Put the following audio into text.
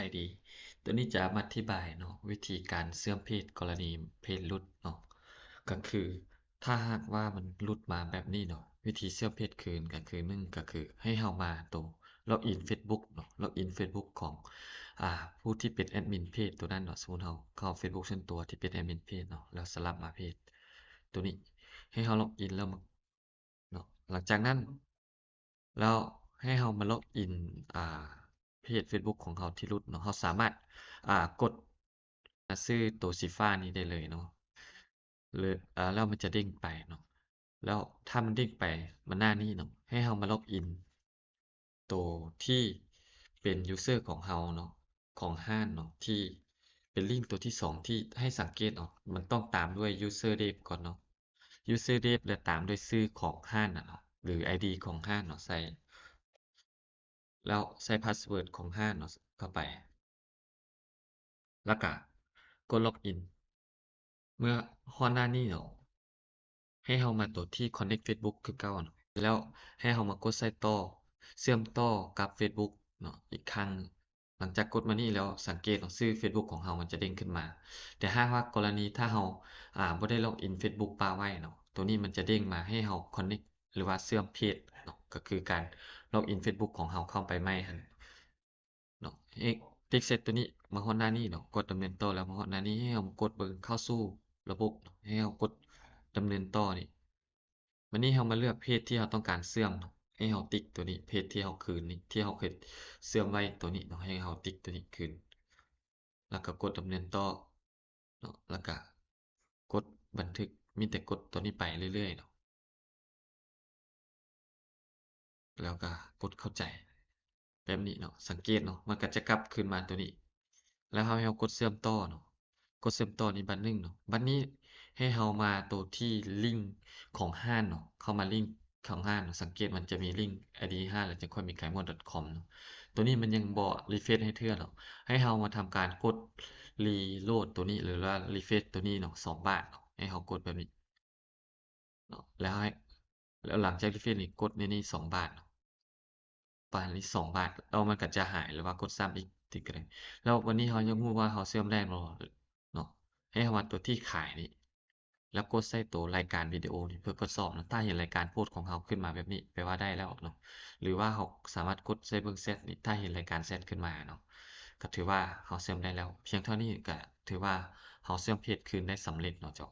ID ตัวนี้จะมาอธิบายเนาะวิธีการเสื่อมเพจกรณีเพจหลุดเนาะก็คือถ้าหากว่ามันหลุดมาแบบนี้เนาะวิธีเสื่อมเพจคืนก็คือ1ก็คือให้เรามาตัวล็อกอินเฟซบุ๊กเนาะล็อกอินเฟซบุ๊กของผู้ที่เป็นแอดมินเพจตัวนั้นเนาะสมมุติเราเข้าเฟซบุ๊กส่วนตัวที่เป็นแอดมินเพจเนาะแล้วสลับมาเพจตัวนี้ให้เราล็อกอินแล้วเนาะหลังจากนั้นแล้วให้เรามาล็อกอินเพจเฟซบุ๊กของเราที่หลุดเนาะเราสามารถกดซื้อตัวสีฟ้านี้ได้เลยเนาะหรือแล้วมันจะเด้งไปเนาะแล้วถ้ามันเด้งไปมาหน้านี้เนาะให้เรามาล็อกอินตัวที่เป็นยูสเซอร์ของเราเนาะของห้างเนาะที่เป็นลิงก์ตัวที่2ที่ให้สังเกตเนาะมันต้องตามด้วย user name ก่อนเนาะ user name และตามด้วยชื่อของห้างน่ะเนาะหรือ ID ของห้างเนาะใส่แล้วใส่พาสเวิร์ดของห้างเนาะเข้าไปแล้วก็กดล็อกอินเมื่อฮอดหน้านี้เนาะให้เรามาตัวที่ connect Facebook คือเก่าเนาะแล้วให้เรามากดใส่ต่อเชื่อมต่อกับเฟซบุ๊กเนาะอีกครั้งหลังจากกดมานี่แล้วสังเกตเนาะชื่อเฟซบุ๊กของเรามันจะเด้งขึ้นมาแต่หากว่ากรณีถ้าเราบ่ได้ล็อกอินเฟซบุ๊กปาไว้เนาะตัวนี้มันจะเด้งมาให้เรา connect หรือว่าเชื่อมเพจเนาะก็คือการล็อกอินเฟซบุ๊กของเราเข้าไปใหม่หั่นเนาะติ๊กเสร็จตัวนี้มาฮอดหน้านี้เนาะกดดำเนินต่อแล้วมาฮอดหน้านี้ให้เรากดเบิ่งเข้าสู่ระบบเนาะให้เรากดดำเนินต่อนี่วันนี้เรามาเลือกเพจที่เราต้องการเชื่อมเนาะให้เราติ๊กตัวนี้เพจที่เราคืนนี่ที่เราเคยเชื่อมไว้ตัวนี้เนาะให้เราติ๊กตัวนี้คืนแล้วก็กดดำเนินต่อเนาะแล้วก็กดบันทึกมีแต่กดตัวนี้ไปเรื่อยๆเนาะแล้วก็กดเข้าใจแบบนี้เนาะสังเกตเนาะมันก็จะกลับคืนมาตัวนี้แล้วเราให้เรากดเชื่อมต่อเนาะกดเชื่อมต่อนี่บัดหนึ่งเนาะบัดนี้ให้เรามาตัวที่ลิงก์ของห้างเนาะเข้ามาลิงก์ของห้างเนาะสังเกตมันจะมีลิงก์ ID ห้างแล้วจึงค่อยมี kaimon.com เนาะตัวนี้มันยังบ่รีเฟรชให้เทื่อเนาะให้เรามาทำการกด reload ตัวนี้หรือว่า refresh ตัวนี้เนาะ2บาทเนาะให้เรากดแบบนี้เนาะแล้วหลังจาก refresh นี่กดในนี้2บาทเนาะ ปานนี้2บาทแล้วมันก็จะหายหรือว่ากดซ้ำอีกทีก็ได้แล้ววันนี้เรายังรู้ว่าเราเชื่อมได้บ่เนาะให้เรามาตัวที่ขายนี่แล้วกดใส่ตัวรายการวิดีโอนี่เพื่อทดสอบเนาะถ้าเห็นรายการโพสต์ของเราขึ้นมาแบบนี้แปลว่าได้แล้วเนาะหรือว่าเราสามารถกดใส่เบิ่งแชตนี่ถ้าเห็นรายการแชตขึ้นมาเนาะก็ถือว่าเราเชื่อมได้แล้วเพียงเท่านี้ก็ถือว่าเราเชื่อมเพจคืนได้สำเร็จเนาะเจ้า